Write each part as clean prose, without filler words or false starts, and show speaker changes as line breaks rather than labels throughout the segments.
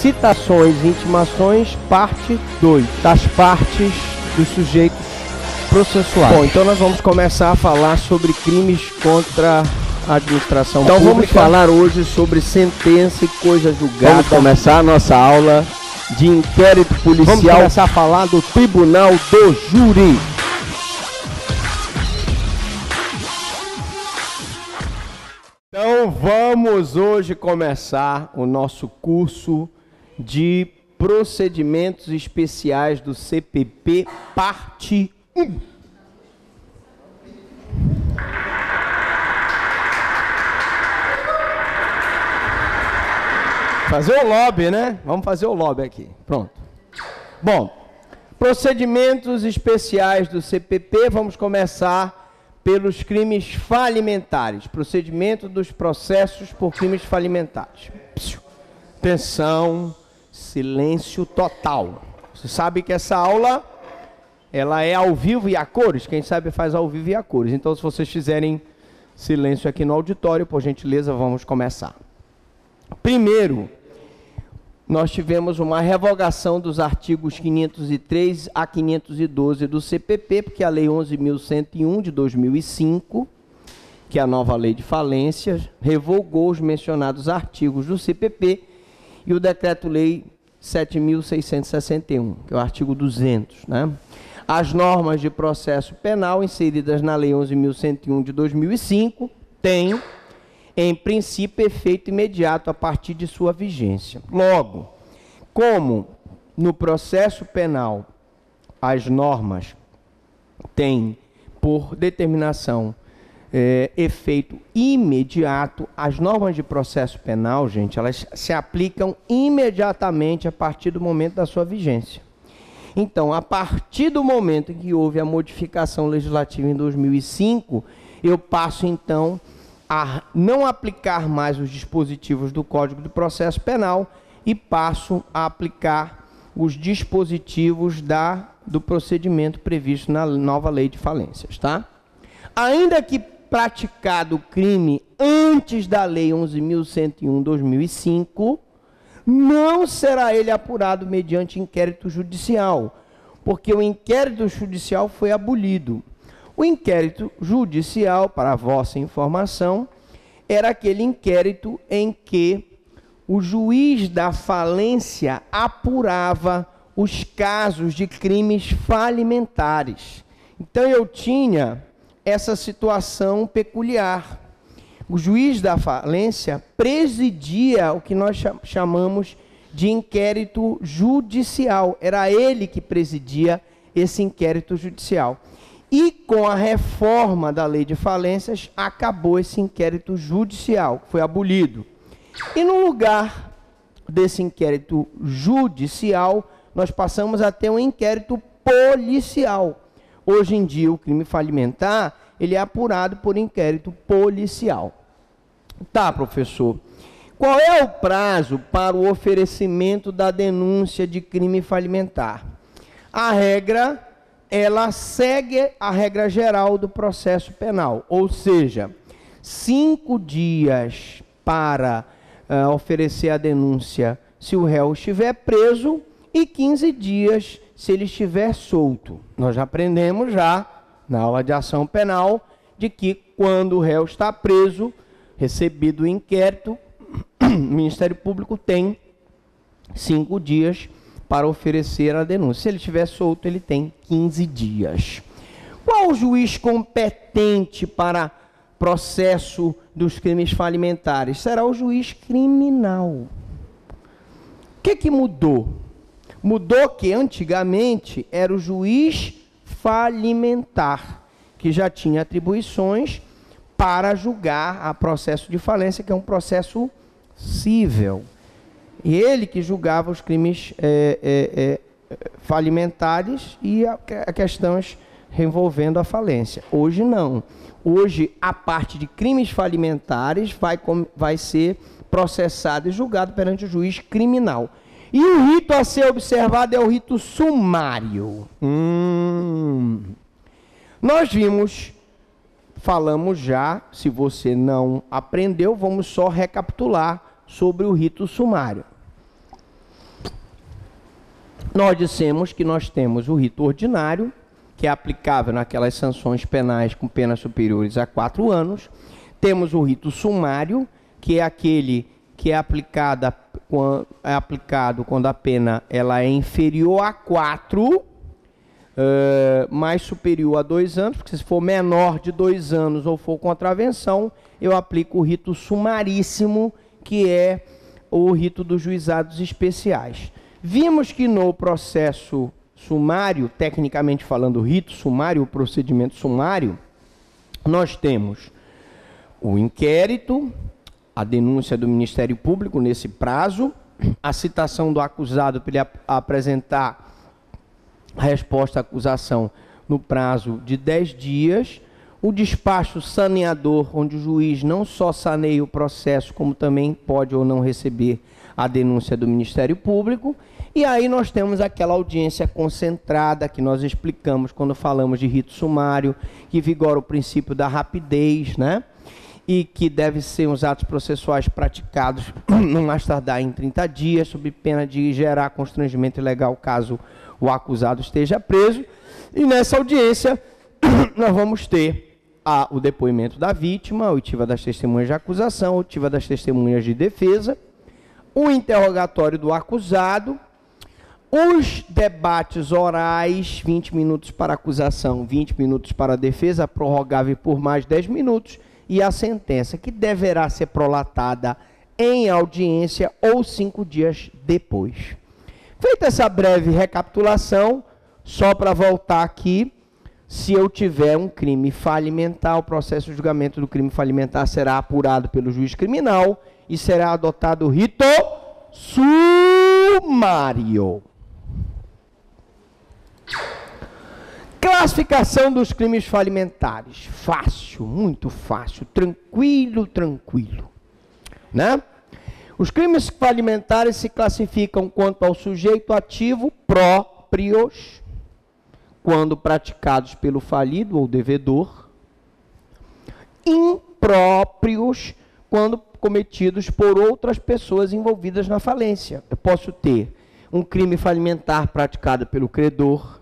citações e intimações, parte 2, das partes dos sujeitos processuais. Bom, então nós vamos começar a falar sobre crimes contra a administração pública. Então vamos falar hoje sobre sentença e coisa julgada. Vamos começar a nossa aula de inquérito policial. Vamos começar a falar do Tribunal do Júri. Então vamos hoje começar o nosso curso de procedimentos especiais do CPP, parte 1. Fazer o lobby, né? Vamos fazer o lobby aqui. Pronto. Bom, procedimentos especiais do CPP, vamos começar pelos crimes falimentares. Procedimento dos processos por crimes falimentares. Atenção, silêncio total. Você sabe que essa aula, ela é ao vivo e a cores. Quem sabe faz ao vivo e a cores. Então, se vocês fizerem silêncio aqui no auditório, por gentileza, vamos começar. Primeiro, nós tivemos uma revogação dos artigos 503 a 512 do CPP, porque a Lei 11.101 de 2005, que é a nova lei de falências, revogou os mencionados artigos do CPP e o Decreto-Lei 7.661, que é o artigo 200, né? As normas de processo penal inseridas na Lei 11.101 de 2005 têm, em princípio, efeito imediato a partir de sua vigência. Logo, como no processo penal as normas têm, por determinação, efeito imediato, as normas de processo penal, gente, elas se aplicam imediatamente a partir do momento da sua vigência. Então, a partir do momento em que houve a modificação legislativa em 2005, eu passo, então, a não aplicar mais os dispositivos do Código de Processo Penal e passo a aplicar os dispositivos do procedimento previsto na nova Lei de Falências, tá? Ainda que praticado o crime antes da Lei 11.101/2005, não será ele apurado mediante inquérito judicial, porque o inquérito judicial foi abolido. O inquérito judicial, para a vossa informação, era aquele inquérito em que o juiz da falência apurava os casos de crimes falimentares. Então, eu tinha essa situação peculiar. O juiz da falência presidia o que nós chamamos de inquérito judicial. Era ele que presidia esse inquérito judicial. E com a reforma da Lei de Falências, acabou esse inquérito judicial, que foi abolido. E no lugar desse inquérito judicial, nós passamos a ter um inquérito policial. Hoje em dia, o crime falimentar, ele é apurado por inquérito policial. Tá, professor. Qual é o prazo para o oferecimento da denúncia de crime falimentar? A regra, ela segue a regra geral do processo penal, ou seja, 5 dias para oferecer a denúncia se o réu estiver preso e 15 dias se ele estiver solto. Nós já aprendemos já na aula de ação penal de que quando o réu está preso, recebido o inquérito, o Ministério Público tem 5 dias para oferecer a denúncia. Se ele estiver solto, ele tem 15 dias. Qual o juiz competente para processo dos crimes falimentares? Será o juiz criminal. O que mudou? Mudou que antigamente era o juiz falimentar, que já tinha atribuições para julgar a processo de falência, que é um processo cível. E ele que julgava os crimes falimentares e a questões envolvendo a falência. Hoje não. Hoje a parte de crimes falimentares vai ser processado e julgado perante o juiz criminal. E o rito a ser observado é o rito sumário. Nós falamos já, se você não aprendeu, vamos só recapitular sobre o rito sumário. nós dissemos que nós temos o rito ordinário, que é aplicável naquelas sanções penais com penas superiores a 4 anos. Temos o rito sumário, que é aquele que é aplicado quando a pena ela é inferior a 4, mais superior a 2 anos, porque se for menor de 2 anos ou for contravenção, eu aplico o rito sumaríssimo, que é o rito dos juizados especiais. Vimos que no processo sumário, tecnicamente falando, o rito sumário, o procedimento sumário, nós temos o inquérito, a denúncia do Ministério Público nesse prazo, a citação do acusado para ele apresentar a resposta à acusação no prazo de 10 dias, o despacho saneador, onde o juiz não só saneia o processo, como também pode ou não receber a denúncia do Ministério Público. E aí nós temos aquela audiência concentrada que nós explicamos quando falamos de rito sumário, que vigora o princípio da rapidez, né? E que deve ser os atos processuais praticados não mais tardar em 30 dias, sob pena de gerar constrangimento ilegal caso o acusado esteja preso. E nessa audiência nós vamos ter o depoimento da vítima, a oitiva das testemunhas de acusação, a oitiva das testemunhas de defesa, o interrogatório do acusado, os debates orais, 20 minutos para a acusação, 20 minutos para a defesa, prorrogável por mais 10 minutos, e a sentença, que deverá ser prolatada em audiência ou 5 dias depois. Feita essa breve recapitulação, só para voltar aqui, se eu tiver um crime falimentar, o processo de julgamento do crime falimentar será apurado pelo juiz criminal e será adotado o rito sumário. Classificação dos crimes falimentares. Fácil, muito fácil, tranquilo, né? Os crimes falimentares se classificam quanto ao sujeito ativo próprios, quando praticados pelo falido ou devedor, impróprios, quando cometidos por outras pessoas envolvidas na falência. Eu posso ter um crime falimentar praticado pelo credor,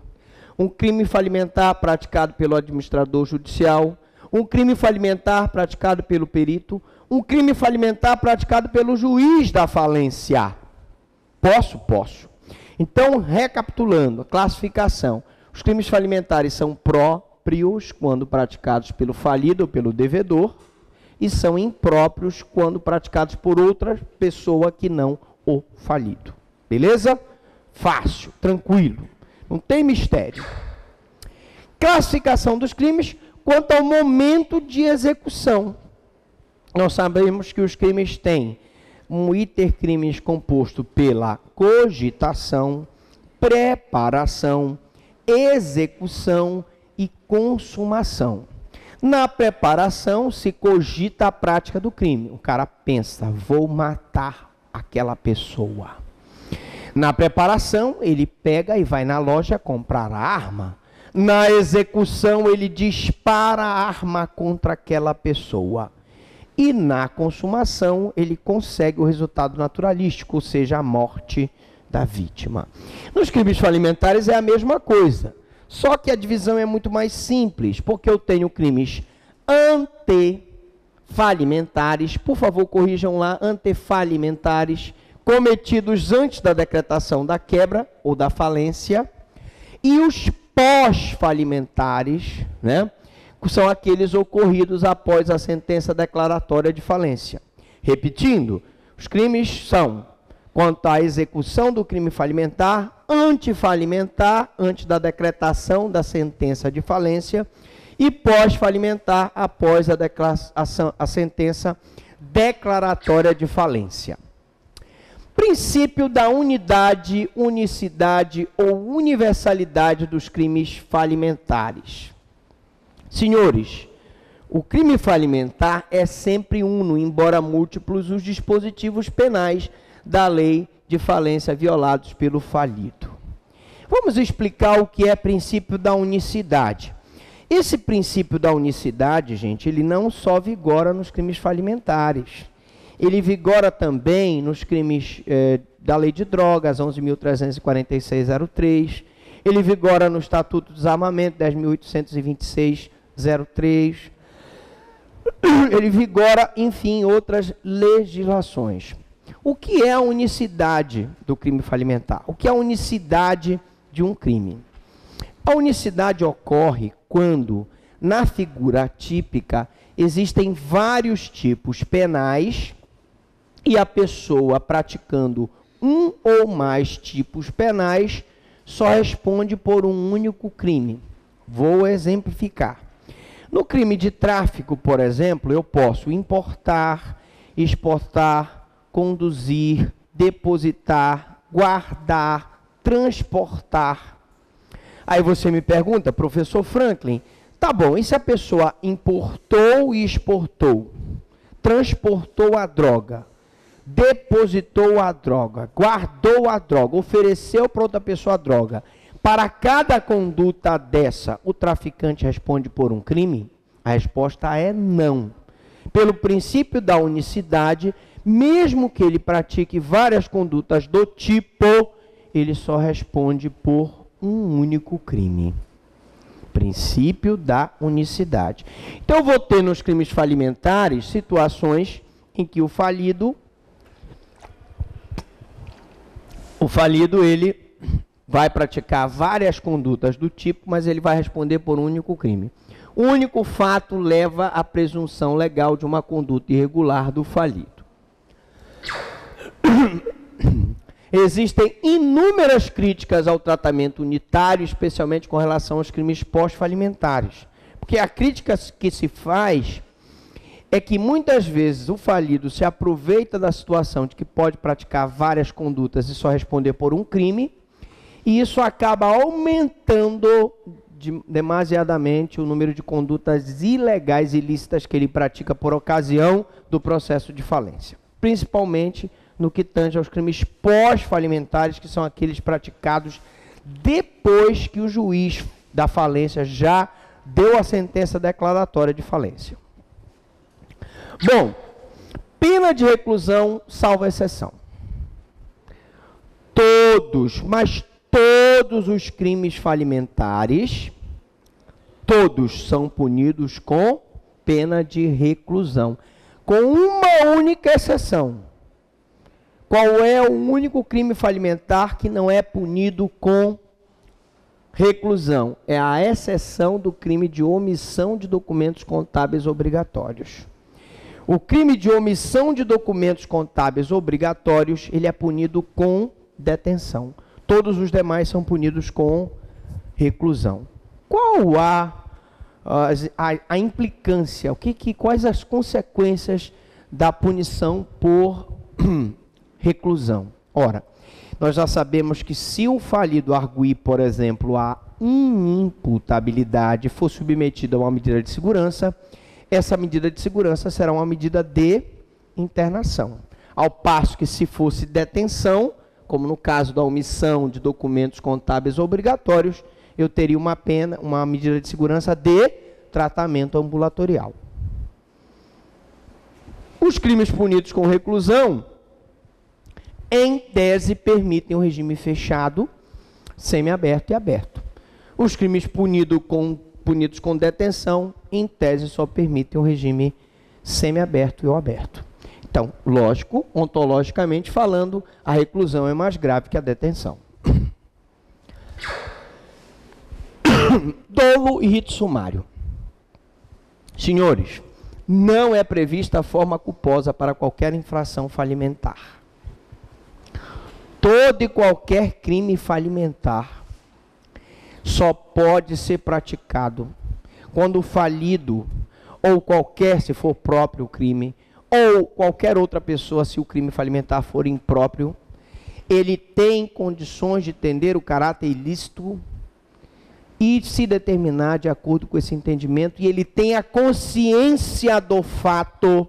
um crime falimentar praticado pelo administrador judicial, um crime falimentar praticado pelo perito, um crime falimentar praticado pelo juiz da falência. Posso. Então, recapitulando, a classificação. Os crimes falimentares são próprios quando praticados pelo falido ou pelo devedor e são impróprios quando praticados por outra pessoa que não o falido. Beleza? Fácil, tranquilo. Não tem mistério. Classificação dos crimes quanto ao momento de execução. Nós sabemos que os crimes têm um iter crimes composto pela cogitação, preparação, execução e consumação. Na preparação se cogita a prática do crime. O cara pensa, vou matar aquela pessoa. Na preparação, ele pega e vai na loja comprar a arma. Na execução, ele dispara a arma contra aquela pessoa. E na consumação, ele consegue o resultado naturalístico, ou seja, a morte da vítima. Nos crimes falimentares é a mesma coisa, só que a divisão é muito mais simples, porque eu tenho crimes antefalimentares, por favor corrijam lá, antefalimentares, cometidos antes da decretação da quebra ou da falência, e os pós-falimentares, né, são aqueles ocorridos após a sentença declaratória de falência. Repetindo, os crimes são quanto à execução do crime falimentar, antifalimentar, antes da decretação da sentença de falência, e pós-falimentar, após a sentença declaratória de falência. Princípio da unidade, unicidade ou universalidade dos crimes falimentares. Senhores, o crime falimentar é sempre uno, embora múltiplos os dispositivos penais da lei de falência violados pelo falido. Vamos explicar o que é princípio da unicidade. Esse princípio da unicidade, gente, ele não só vigora nos crimes falimentares. Ele vigora também nos crimes da Lei de Drogas, 11.346/03. Ele vigora no Estatuto do Desarmamento, 10.826/03. Ele vigora, enfim, em outras legislações. O que é a unicidade do crime falimentar? O que é a unicidade de um crime? A unicidade ocorre quando, na figura típica, existem vários tipos penais e a pessoa praticando um ou mais tipos penais só responde por um único crime. Vou exemplificar. No crime de tráfico, por exemplo, eu posso importar, exportar, conduzir, depositar, guardar, transportar. Aí você me pergunta, professor Franklin, tá bom, e se a pessoa importou e exportou, transportou a droga, depositou a droga, guardou a droga, ofereceu para outra pessoa a droga, para cada conduta dessa, o traficante responde por um crime? A resposta é não. Pelo princípio da unicidade, mesmo que ele pratique várias condutas do tipo, ele só responde por um único crime. Princípio da unicidade. Então, eu vou ter nos crimes falimentares situações em que o falido ele vai praticar várias condutas do tipo, mas ele vai responder por um único crime. O único fato leva à presunção legal de uma conduta irregular do falido. Existem inúmeras críticas ao tratamento unitário, especialmente com relação aos crimes pós-falimentares. Porque a crítica que se faz é que muitas vezes o falido se aproveita da situação de que pode praticar várias condutas e só responder por um crime, e isso acaba aumentando demasiadamente o número de condutas ilegais, ilícitas que ele pratica por ocasião do processo de falência. Principalmente no que tange aos crimes pós-falimentares, que são aqueles praticados depois que o juiz da falência já deu a sentença declaratória de falência. Bom, pena de reclusão, salvo exceção. Todos, mas todos os crimes falimentares, todos são punidos com pena de reclusão, com uma única exceção. Qual é o único crime falimentar que não é punido com reclusão? É a exceção do crime de omissão de documentos contábeis obrigatórios. O crime de omissão de documentos contábeis obrigatórios, ele é punido com detenção. Todos os demais são punidos com reclusão. Qual a implicância? Quais as consequências da punição por reclusão? Ora, nós já sabemos que se o falido arguir, por exemplo, a inimputabilidade for submetida a uma medida de segurança, essa medida de segurança será uma medida de internação. Ao passo que se fosse detenção, como no caso da omissão de documentos contábeis obrigatórios, eu teria uma pena, uma medida de segurança de tratamento ambulatorial. Os crimes punidos com reclusão, em tese, permitem o regime fechado, semiaberto e aberto. Os crimes punidos com detenção, em tese, só permitem o regime semiaberto e ou aberto. Então, lógico, ontologicamente falando, a reclusão é mais grave que a detenção. Dolo e rito sumário. Senhores, não é prevista a forma culposa para qualquer infração falimentar. Todo e qualquer crime falimentar só pode ser praticado quando o falido, ou qualquer, se for próprio crime, ou qualquer outra pessoa, se o crime falimentar for impróprio, ele tem condições de entender o caráter ilícito e se determinar de acordo com esse entendimento, e ele tem a consciência do fato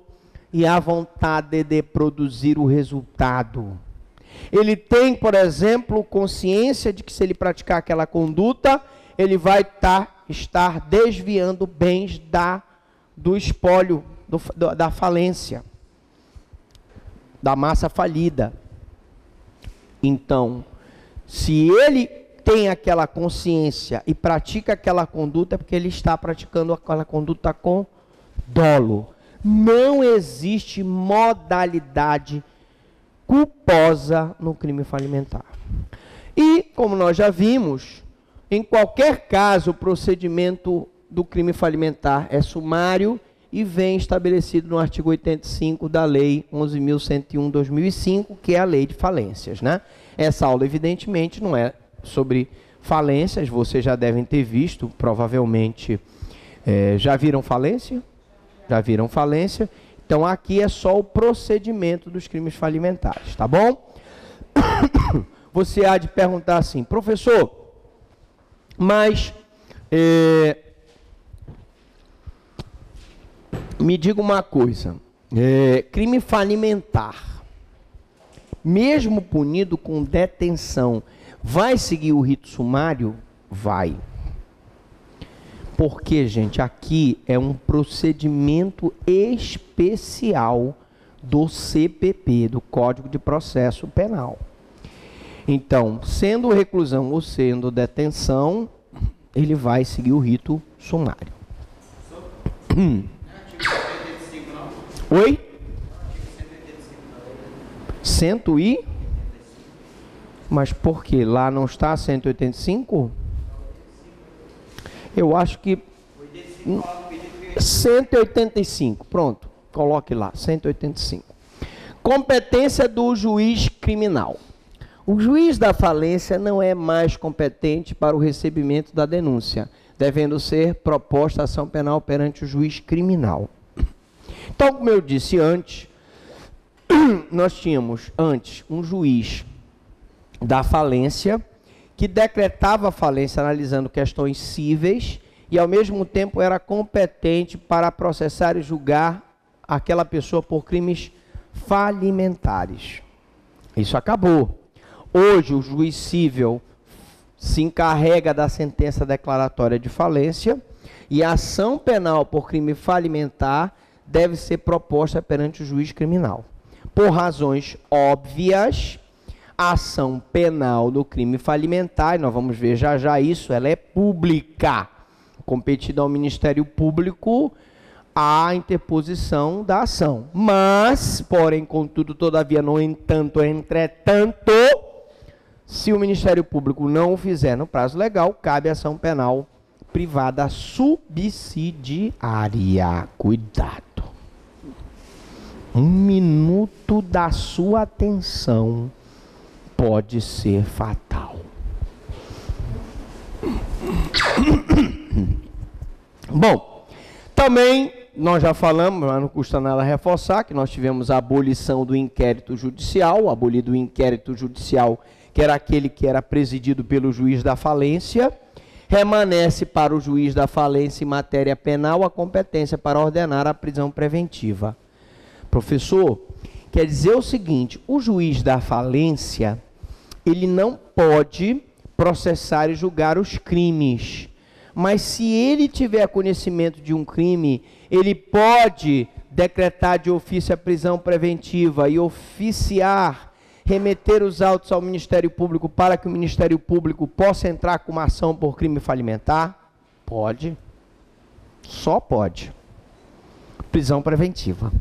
e a vontade de produzir o resultado. Ele tem, por exemplo, consciência de que se ele praticar aquela conduta, ele vai estar desviando bens do espólio, da falência, da massa falida. Então, se ele tem aquela consciência e pratica aquela conduta, é porque ele está praticando aquela conduta com dolo. Não existe modalidade culposa no crime falimentar. E, como nós já vimos, em qualquer caso, o procedimento do crime falimentar é sumário e vem estabelecido no artigo 85 da Lei 11.101/2005, que é a Lei de Falências, né? Essa aula, evidentemente, não é sobre falências, vocês já devem ter visto, provavelmente, já viram falência? Já viram falência? Então, aqui é só o procedimento dos crimes falimentares, tá bom? Você há de perguntar assim, professor, mas me diga uma coisa, crime falimentar, mesmo punido com detenção, vai seguir o rito sumário? Vai. Porque, gente, aqui é um procedimento especial do CPP, do Código de Processo Penal. Então, sendo reclusão ou sendo detenção, ele vai seguir o rito sumário. Oi? 100 e? Mas por quê? Lá não está 185? Eu acho que 185, pronto, coloque lá, 185. Competência do juiz criminal. O juiz da falência não é mais competente para o recebimento da denúncia, devendo ser proposta ação penal perante o juiz criminal. Então, como eu disse antes, nós tínhamos antes um juiz da falência que decretava a falência analisando questões cíveis e, ao mesmo tempo, era competente para processar e julgar aquela pessoa por crimes falimentares. Isso acabou. Hoje, o juiz civil se encarrega da sentença declaratória de falência e a ação penal por crime falimentar deve ser proposta perante o juiz criminal. Por razões óbvias, a ação penal do crime falimentar, e nós vamos ver já já isso, ela é pública, competida ao Ministério Público a interposição da ação. Mas, porém, contudo, todavia, no entanto, entretanto, se o Ministério Público não o fizer no prazo legal, cabe a ação penal privada subsidiária. Cuidado. 1 minuto da sua atenção pode ser fatal. Bom, também nós já falamos, mas não custa nada reforçar, que nós tivemos a abolição do inquérito judicial, abolido o inquérito judicial, que era aquele que era presidido pelo juiz da falência. Remanesce para o juiz da falência em matéria penal a competência para ordenar a prisão preventiva. Professor, quer dizer o seguinte, o juiz da falência, ele não pode processar e julgar os crimes, mas se ele tiver conhecimento de um crime, ele pode decretar de ofício a prisão preventiva e oficiar, remeter os autos ao Ministério Público para que o Ministério Público possa entrar com uma ação por crime falimentar? Pode. Só pode. Prisão preventiva.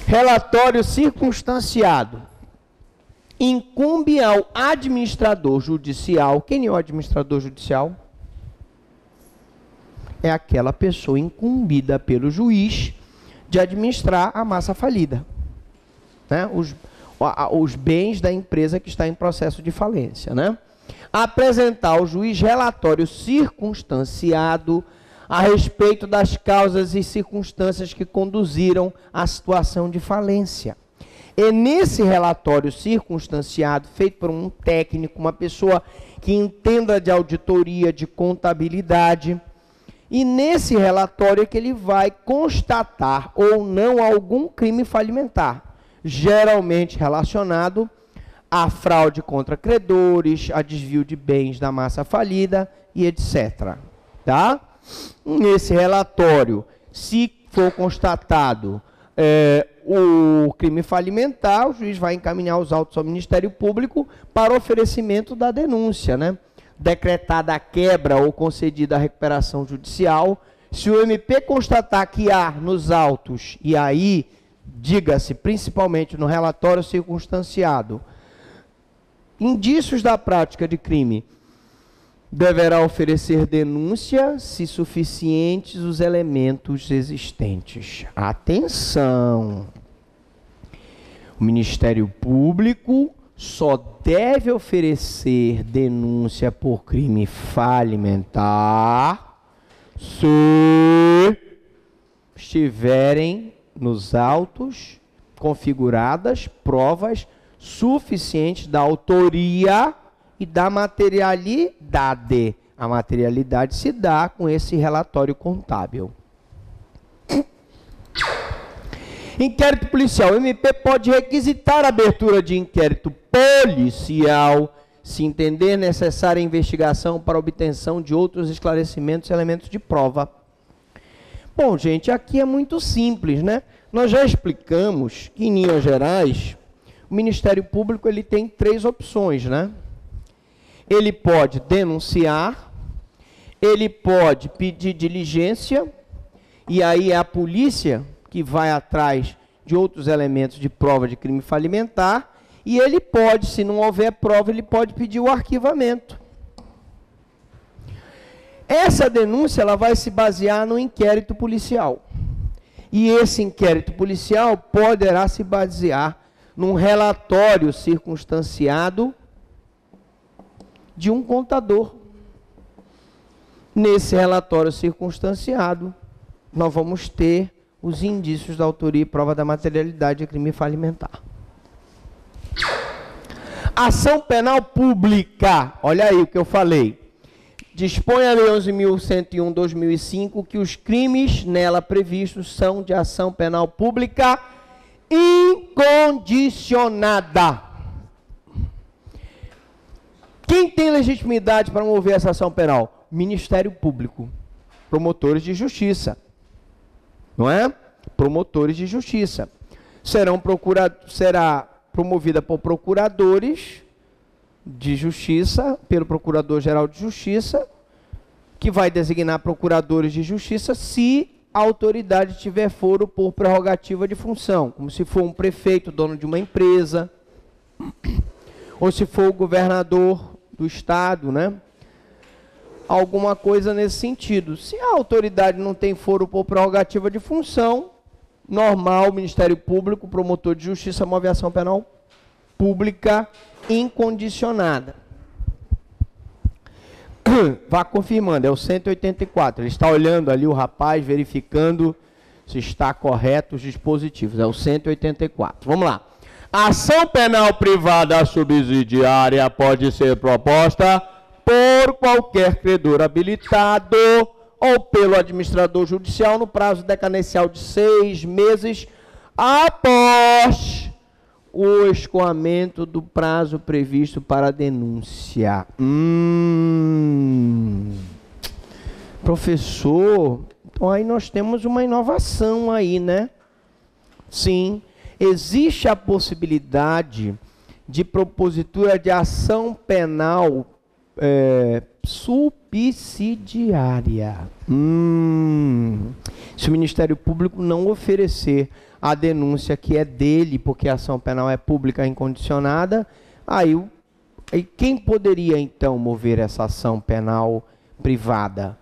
Relatório circunstanciado. Incumbe ao administrador judicial. Quem é o administrador judicial? É aquela pessoa incumbida pelo juiz de administrar a massa falida, né? Os bens da empresa que está em processo de falência, né? Apresentar ao juiz relatório circunstanciado a respeito das causas e circunstâncias que conduziram à situação de falência. E nesse relatório circunstanciado, feito por um técnico, uma pessoa que entenda de auditoria, de contabilidade, e nesse relatório é que ele vai constatar ou não algum crime falimentar, geralmente relacionado a fraude contra credores, a desvio de bens da massa falida e etc. Tá? Nesse relatório, se for constatado o crime falimentar, o juiz vai encaminhar os autos ao Ministério Público para oferecimento da denúncia, né? Decretada a quebra ou concedida a recuperação judicial, se o MP constatar que há nos autos, e aí, diga-se, principalmente no relatório circunstanciado, indícios da prática de crime, deverá oferecer denúncia se suficientes os elementos existentes. Atenção! O Ministério Público só deve oferecer denúncia por crime falimentar se estiverem nos autos configuradas provas suficientes da autoria e da materialidade. A materialidade se dá com esse relatório contábil. Inquérito policial. O MP pode requisitar a abertura de inquérito policial se entender necessária a investigação para obtenção de outros esclarecimentos e elementos de prova. Bom, gente, aqui é muito simples, né? Nós já explicamos que, em linhas gerais, o Ministério Público ele tem 3 opções, né? Ele pode denunciar, ele pode pedir diligência, e aí é a polícia que vai atrás de outros elementos de prova de crime falimentar, e ele pode, se não houver prova, ele pode pedir o arquivamento. Essa denúncia ela vai se basear no inquérito policial. E esse inquérito policial poderá se basear num relatório circunstanciado de um contador. Nesse relatório circunstanciado, nós vamos ter os indícios da autoria e prova da materialidade de crime falimentar. Ação penal pública. Olha aí o que eu falei. Dispõe a Lei 11.101/2005 que os crimes nela previstos são de ação penal pública incondicionada. Quem tem legitimidade para mover essa ação penal? Ministério Público. Promotores de justiça. Não é? Promotores de justiça. Será promovida por procuradores de justiça, pelo Procurador-Geral de Justiça, que vai designar procuradores de justiça se a autoridade tiver foro por prerrogativa de função, como se for um prefeito, dono de uma empresa, ou se for o governador do estado, né? Alguma coisa nesse sentido. Se a autoridade não tem foro por prerrogativa de função, normal, o Ministério Público, o promotor de justiça, move ação penal pública incondicionada. Vá confirmando, é o 184. Ele está olhando ali o rapaz, verificando se está correto os dispositivos. É o 184. Vamos lá. A ação penal privada subsidiária pode ser proposta por qualquer credor habilitado ou pelo administrador judicial no prazo decadencial de 6 meses após o escoamento do prazo previsto para a denúncia. Professor, então aí nós temos uma inovação aí, né? Sim, existe a possibilidade de propositura de ação penal subsidiária. Se o Ministério Público não oferecer a denúncia que é dele, porque a ação penal é pública incondicionada, aí quem poderia então mover essa ação penal privada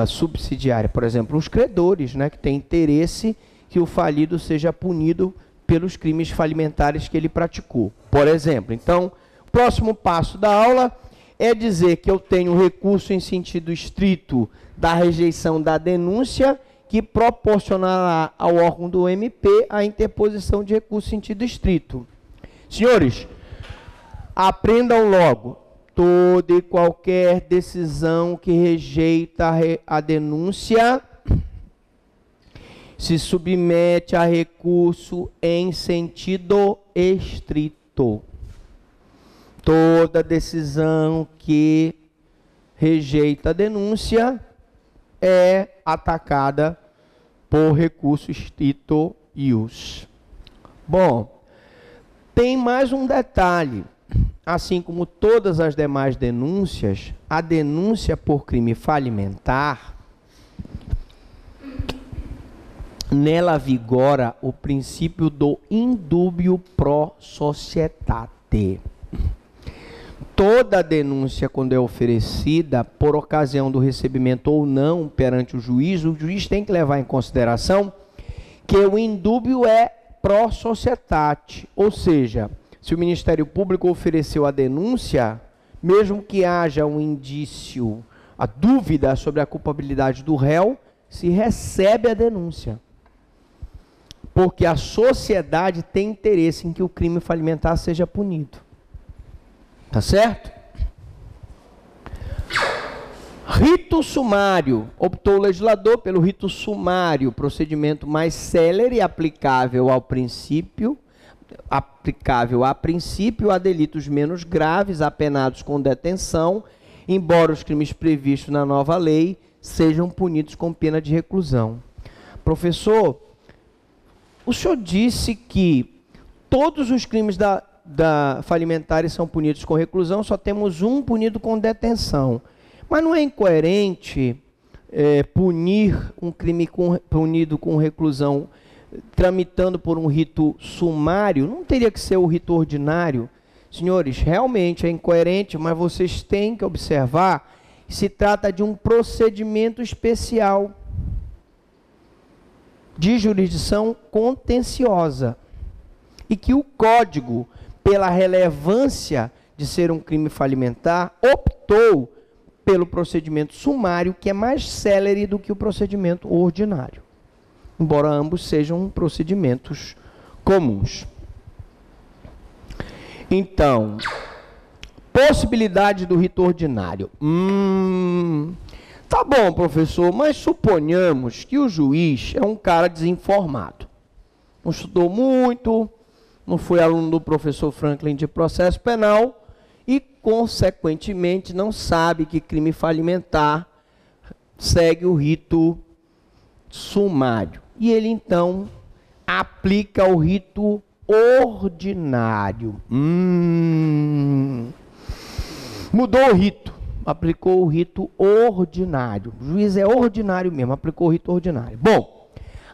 subsidiária? Por exemplo, os credores, né, que têm interesse que o falido seja punido pelos crimes falimentares que ele praticou. Por exemplo, então, o próximo passo da aula é dizer que eu tenho recurso em sentido estrito da rejeição da denúncia, que proporcionará ao órgão do MP a interposição de recurso em sentido estrito. Senhores, aprendam logo. Toda e qualquer decisão que rejeita a denúncia se submete a recurso em sentido estrito. Toda decisão que rejeita a denúncia é atacada por recurso estrito ius. Bom, tem mais um detalhe. Assim como todas as demais denúncias, a denúncia por crime falimentar, nela vigora o princípio do indúbio pro societate. Toda denúncia, quando é oferecida por ocasião do recebimento ou não perante o juiz tem que levar em consideração que o indúbio é pro societate, ou seja, se o Ministério Público ofereceu a denúncia, mesmo que haja um indício, a dúvida sobre a culpabilidade do réu, se recebe a denúncia. Porque a sociedade tem interesse em que o crime falimentar seja punido. Tá certo? Rito sumário. Optou o legislador pelo rito sumário, procedimento mais célere e aplicável a princípio a delitos menos graves, apenados com detenção, embora os crimes previstos na nova lei sejam punidos com pena de reclusão. Professor, o senhor disse que todos os crimes falimentares são punidos com reclusão, só temos um punido com detenção. Mas não é incoerente punir um crime punido com reclusão tramitando por um rito sumário? Não teria que ser o rito ordinário? Senhores, realmente é incoerente, mas vocês têm que observar que se trata de um procedimento especial de jurisdição contenciosa e que o Código, pela relevância de ser um crime falimentar, optou pelo procedimento sumário, que é mais célere do que o procedimento ordinário, embora ambos sejam procedimentos comuns. Então, possibilidade do rito ordinário. Tá bom, professor, mas suponhamos que o juiz é um cara desinformado. Não estudou muito, não foi aluno do professor Franklin de processo penal e, consequentemente, não sabe que crime falimentar segue o rito sumário. E ele, então, aplica o rito ordinário. Mudou o rito, aplicou o rito ordinário. O juiz é ordinário mesmo, aplicou o rito ordinário. Bom,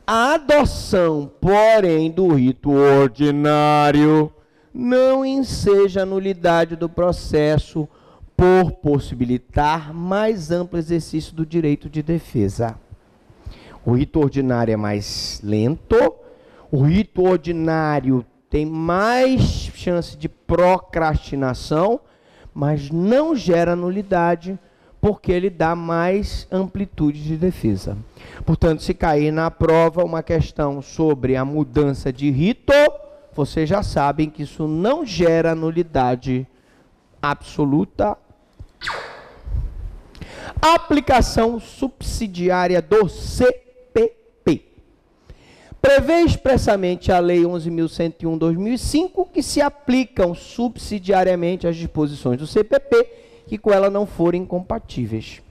a adoção, porém, do rito ordinário não enseja a nulidade do processo por possibilitar mais amplo exercício do direito de defesa. O rito ordinário é mais lento, o rito ordinário tem mais chance de procrastinação, mas não gera nulidade, porque ele dá mais amplitude de defesa. Portanto, se cair na prova uma questão sobre a mudança de rito, vocês já sabem que isso não gera nulidade absoluta. Aplicação subsidiária do CPP. Prevê expressamente a Lei 11.101/2005 que se aplicam subsidiariamente as disposições do CPP que com ela não forem incompatíveis.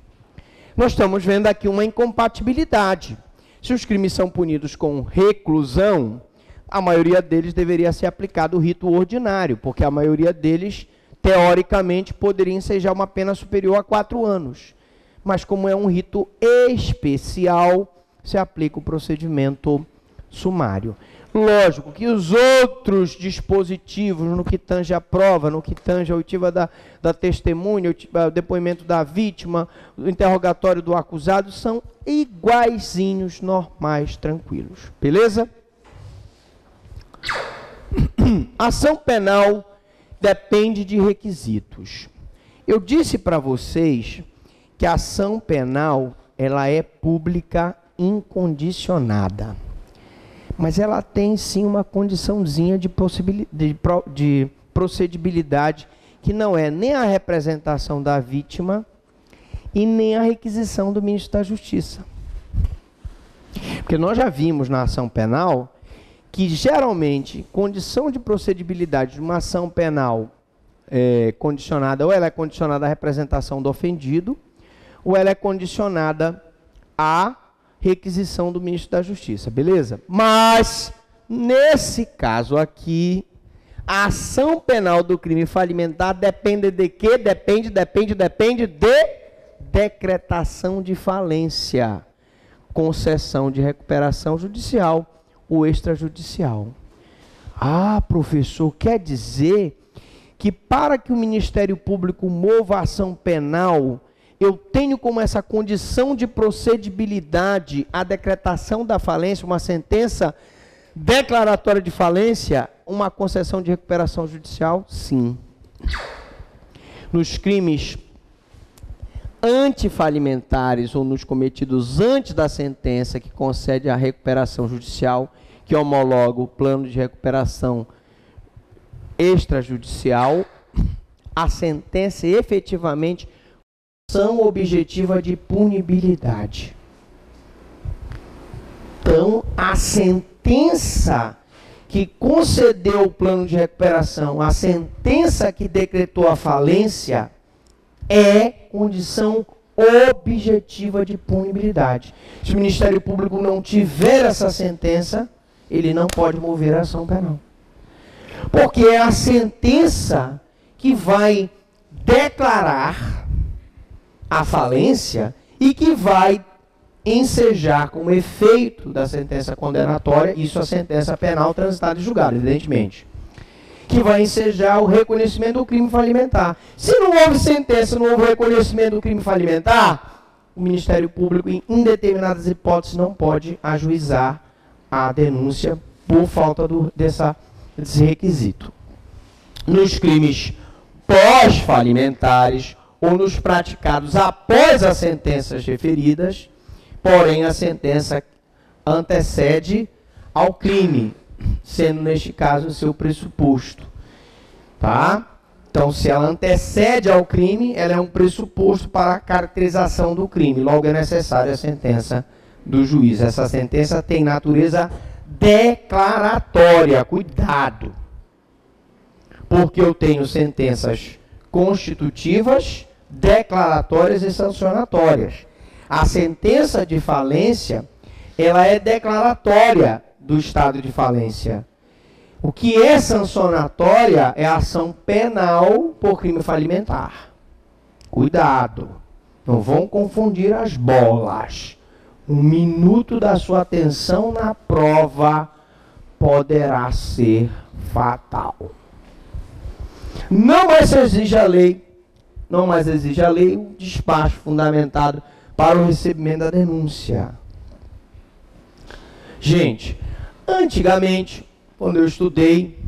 Nós estamos vendo aqui uma incompatibilidade. Se os crimes são punidos com reclusão, a maioria deles deveria ser aplicado o rito ordinário, porque a maioria deles, teoricamente, poderia ensejar uma pena superior a 4 anos. Mas como é um rito especial, se aplica o procedimento sumário. Lógico que os outros dispositivos, no que tange a prova, no que tange a oitiva da testemunha, o depoimento da vítima, o interrogatório do acusado, são iguaizinhos, normais, tranquilos. Beleza? Ação penal depende de requisitos. Eu disse para vocês que a ação penal ela é pública incondicionada. Mas ela tem sim uma condiçãozinha de procedibilidade, que não é nem a representação da vítima e nem a requisição do ministro da Justiça. Porque nós já vimos na ação penal que, geralmente, condição de procedibilidade de uma ação penal condicionada, ou ela é condicionada à representação do ofendido, ou ela é condicionada à requisição do ministro da Justiça, beleza? Mas nesse caso aqui, a ação penal do crime falimentar depende de quê? Depende de decretação de falência, concessão de recuperação judicial ou extrajudicial. Ah, professor, quer dizer que para que o Ministério Público mova a ação penal, eu tenho como essa condição de procedibilidade a decretação da falência, uma sentença declaratória de falência, uma concessão de recuperação judicial? Sim. Nos crimes antifalimentares ou nos cometidos antes da sentença que concede a recuperação judicial, que homologa o plano de recuperação extrajudicial, a sentença efetivamente são objetiva de punibilidade. Então, a sentença que concedeu o plano de recuperação, a sentença que decretou a falência, é condição objetiva de punibilidade. Se o Ministério Público não tiver essa sentença, ele não pode mover a ação penal. Porque é a sentença que vai declarar a falência e que vai ensejar como efeito da sentença condenatória, isso a sentença penal transitada e julgada, evidentemente, que vai ensejar o reconhecimento do crime falimentar. Se não houve sentença, não houve reconhecimento do crime falimentar, o Ministério Público, em determinadas hipóteses, não pode ajuizar a denúncia por falta desse requisito. Nos crimes pós-falimentares ou nos praticados após as sentenças referidas, porém a sentença antecede ao crime, sendo neste caso o seu pressuposto. Tá? Então, se ela antecede ao crime, ela é um pressuposto para a caracterização do crime. Logo é necessária a sentença do juiz. Essa sentença tem natureza declaratória. Cuidado! Porque eu tenho sentenças constitutivas, declaratórias e sancionatórias. A sentença de falência, ela é declaratória do estado de falência. O que é sancionatória é a ação penal por crime falimentar. Cuidado! Não vão confundir as bolas. Um minuto da sua atenção na prova poderá ser fatal. Não mais exige a lei, o despacho fundamentado para o recebimento da denúncia. Gente, antigamente, quando eu estudei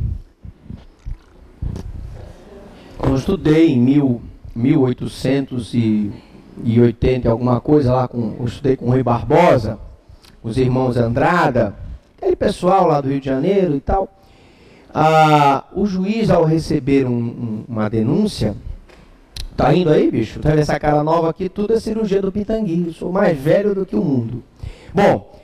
em 1880 alguma coisa lá, eu estudei com o Rui Barbosa, os irmãos Andrada, aquele pessoal lá do Rio de Janeiro e tal. O juiz, ao receber uma denúncia, tá indo aí, bicho? Tá vendo essa cara nova aqui? Tudo é cirurgia do Pitangui. Eu sou mais velho do que o mundo. Bom,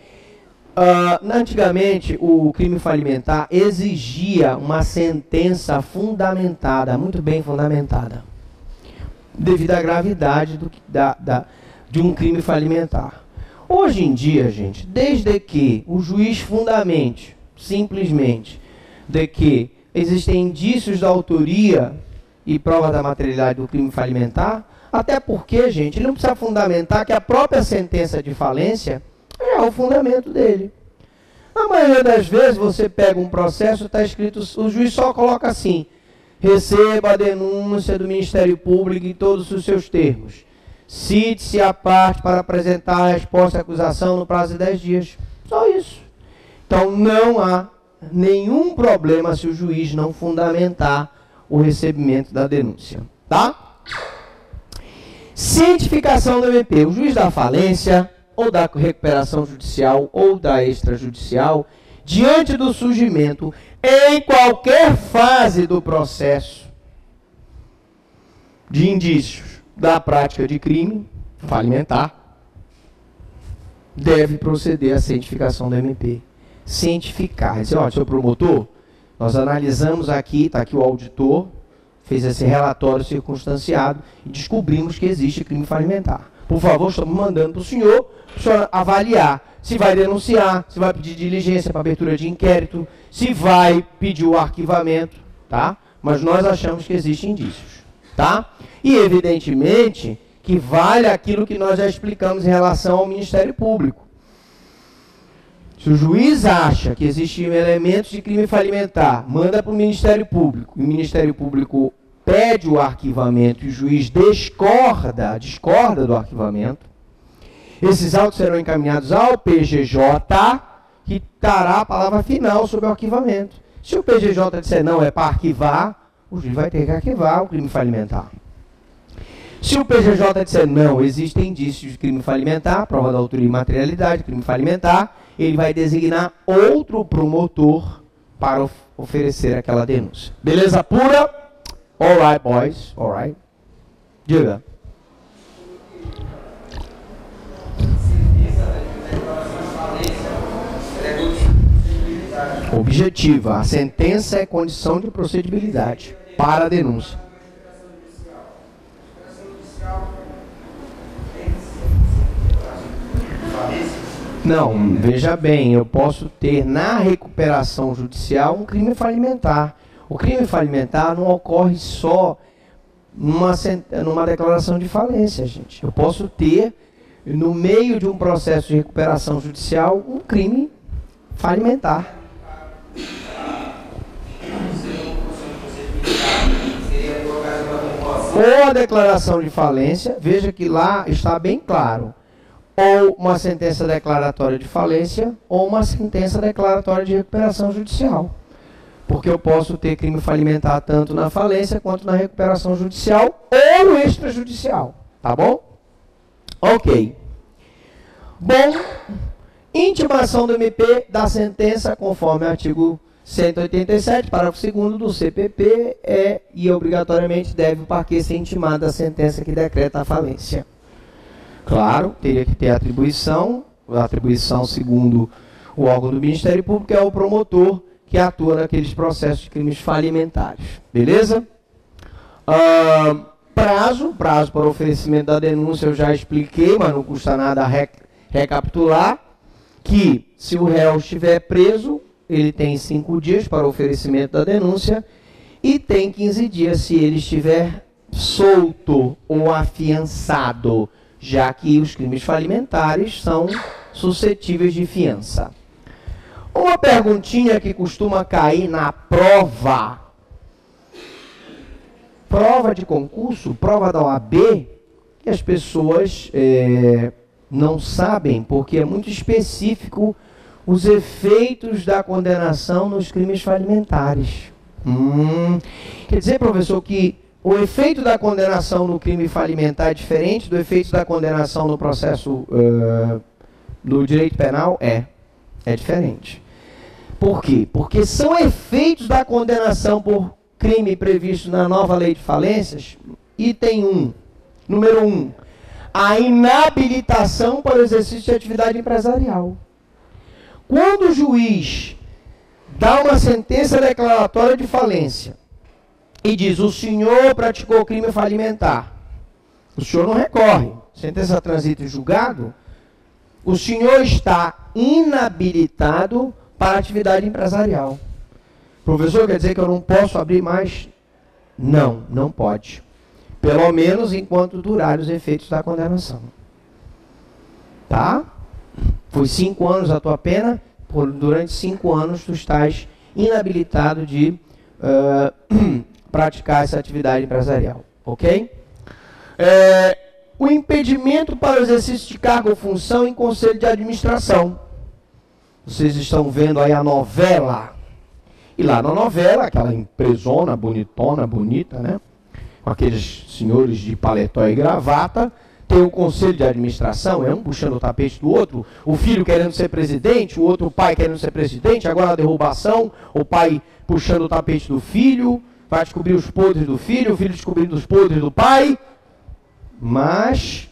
antigamente o crime falimentar exigia uma sentença fundamentada, muito bem fundamentada, devido à gravidade de um crime falimentar. Hoje em dia, gente, desde que o juiz fundamente, simplesmente, de que existem indícios da autoria e prova da materialidade do crime falimentar, até porque, gente, ele não precisa fundamentar que a própria sentença de falência é o fundamento dele. Na maioria das vezes, você pega um processo, está escrito, o juiz só coloca assim: receba a denúncia do Ministério Público em todos os seus termos. Cite-se a parte para apresentar a resposta à acusação no prazo de 10 dias. Só isso. Então, não há nenhum problema se o juiz não fundamentar o recebimento da denúncia. Tá? Cientificação do MP. O juiz da falência, ou da recuperação judicial, ou da extrajudicial, diante do surgimento, em qualquer fase do processo, de indícios da prática de crime falimentar, deve proceder à cientificação do MP. Cientificar, dizer, ó, senhor promotor, nós analisamos aqui, está aqui o auditor, fez esse relatório circunstanciado e descobrimos que existe crime falimentar. por favor, estamos mandando para o senhor avaliar se vai denunciar, se vai pedir diligência para abertura de inquérito, se vai pedir o arquivamento, tá? Mas nós achamos que existem indícios, tá? E, evidentemente, que vale aquilo que nós já explicamos em relação ao Ministério Público. Se o juiz acha que existem elementos de crime falimentar, manda para o Ministério Público, e o Ministério Público pede o arquivamento e o juiz discorda do arquivamento, esses autos serão encaminhados ao PGJ, que dará a palavra final sobre o arquivamento. Se o PGJ disser não, é para arquivar, o juiz vai ter que arquivar o crime falimentar. Se o PGJ disser não, existem indícios de crime falimentar, prova da autoria e materialidade, crime falimentar, ele vai designar outro promotor para oferecer aquela denúncia. Beleza pura? Alright, boys. Alright. Diga. Objetiva. A sentença é condição de procedibilidade para a denúncia. Não, veja bem, eu posso ter na recuperação judicial um crime falimentar. O crime falimentar não ocorre só numa declaração de falência, gente. Eu posso ter, no meio de um processo de recuperação judicial, um crime falimentar. Ou a declaração de falência, veja que lá está bem claro, ou uma sentença declaratória de falência, ou uma sentença declaratória de recuperação judicial. Porque eu posso ter crime falimentar tanto na falência quanto na recuperação judicial ou extrajudicial. Tá bom? Ok. Bom, intimação do MP da sentença, conforme o artigo 187, parágrafo 2º do CPP, e obrigatoriamente deve o parquê ser intimada a sentença que decreta a falência. Claro, teria que ter atribuição segundo o órgão do Ministério Público, é o promotor que atua naqueles processos de crimes falimentares. Beleza? Prazo para oferecimento da denúncia eu já expliquei, mas não custa nada recapitular, que se o réu estiver preso, ele tem 5 dias para oferecimento da denúncia e tem 15 dias se ele estiver solto ou afiançado, já que os crimes falimentares são suscetíveis de fiança. Uma perguntinha que costuma cair na prova de concurso, prova da OAB, que as pessoas não sabem, porque é muito específico os efeitos da condenação nos crimes falimentares. Quer dizer, professor, que o efeito da condenação no crime falimentar é diferente do efeito da condenação no processo no direito penal? É diferente. Por quê? Porque são efeitos da condenação por crime previsto na nova lei de falências. Item 1. Número 1. A inabilitação para o exercício de atividade empresarial. Quando o juiz dá uma sentença declaratória de falência e diz, o senhor praticou crime falimentar, o senhor não recorre, sentença transita em julgado, o senhor está inabilitado para a atividade empresarial. Professor, quer dizer que eu não posso abrir mais? Não, não pode. Pelo menos enquanto durarem os efeitos da condenação. Tá? Foi 5 anos a tua pena, durante 5 anos tu estás inabilitado de praticar essa atividade empresarial. Ok? O impedimento para o exercício de cargo ou função em conselho de administração. Vocês estão vendo aí a novela. E lá na novela, aquela empresona, bonitona, bonita, né? Com aqueles senhores de paletó e gravata, tem o conselho de administração, um puxando o tapete do outro, o filho querendo ser presidente, o outro pai querendo ser presidente, agora a derrubação, o pai puxando o tapete do filho, vai descobrir os podres do filho, o filho descobrindo os podres do pai. Mas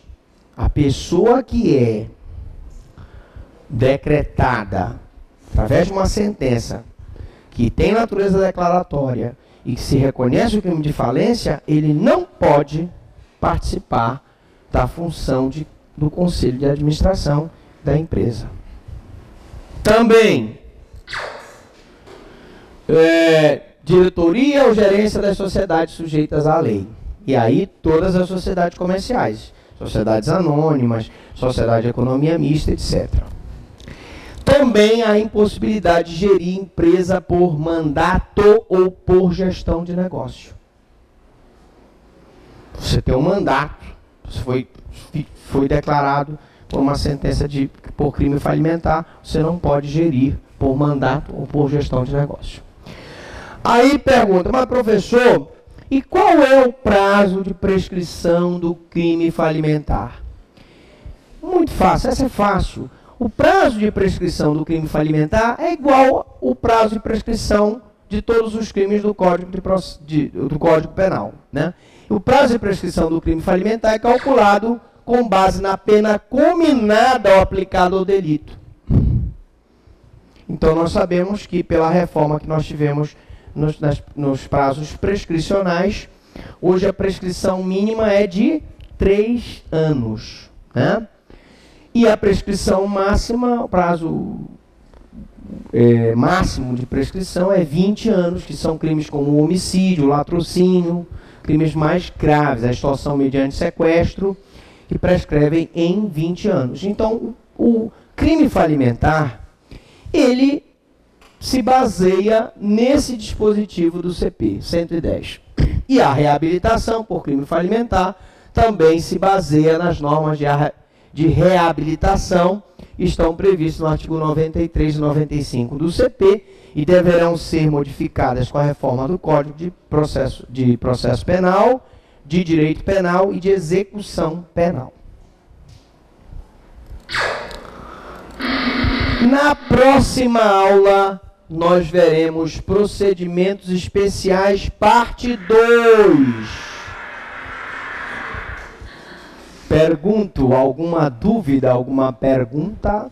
a pessoa que é decretada através de uma sentença que tem natureza declaratória e que se reconhece o crime de falência, ele não pode participar da função do conselho de administração da empresa. Também, diretoria ou gerência das sociedades sujeitas à lei. E aí, todas as sociedades comerciais, sociedades anônimas, sociedade de economia mista, etc. Também a impossibilidade de gerir empresa por mandato ou por gestão de negócio. Você tem um mandato, você foi declarado por uma sentença por crime falimentar, você não pode gerir por mandato ou por gestão de negócio. Aí pergunta, mas professor, e qual é o prazo de prescrição do crime falimentar? Muito fácil, essa é fácil. O prazo de prescrição do crime falimentar é igual ao prazo de prescrição de todos os crimes do Código, do Código Penal, né? O prazo de prescrição do crime falimentar é calculado com base na pena cominada ao aplicado ao delito. Então, nós sabemos que, pela reforma que nós tivemos nos prazos prescricionais, hoje a prescrição mínima é de 3 anos, né? E a prescrição máxima, o prazo máximo de prescrição é 20 anos, que são crimes como o homicídio, o latrocínio, crimes mais graves, a extorsão mediante sequestro, que prescrevem em 20 anos. Então, o crime falimentar, ele se baseia nesse dispositivo do CP 110. E a reabilitação por crime falimentar também se baseia nas normas de reabilitação que estão previstas no artigo 93 e 95 do CP e deverão ser modificadas com a reforma do Código de Processo Penal, de Direito Penal e de Execução Penal. Na próxima aula, nós veremos procedimentos especiais, parte 2. Pergunto, alguma dúvida, alguma pergunta?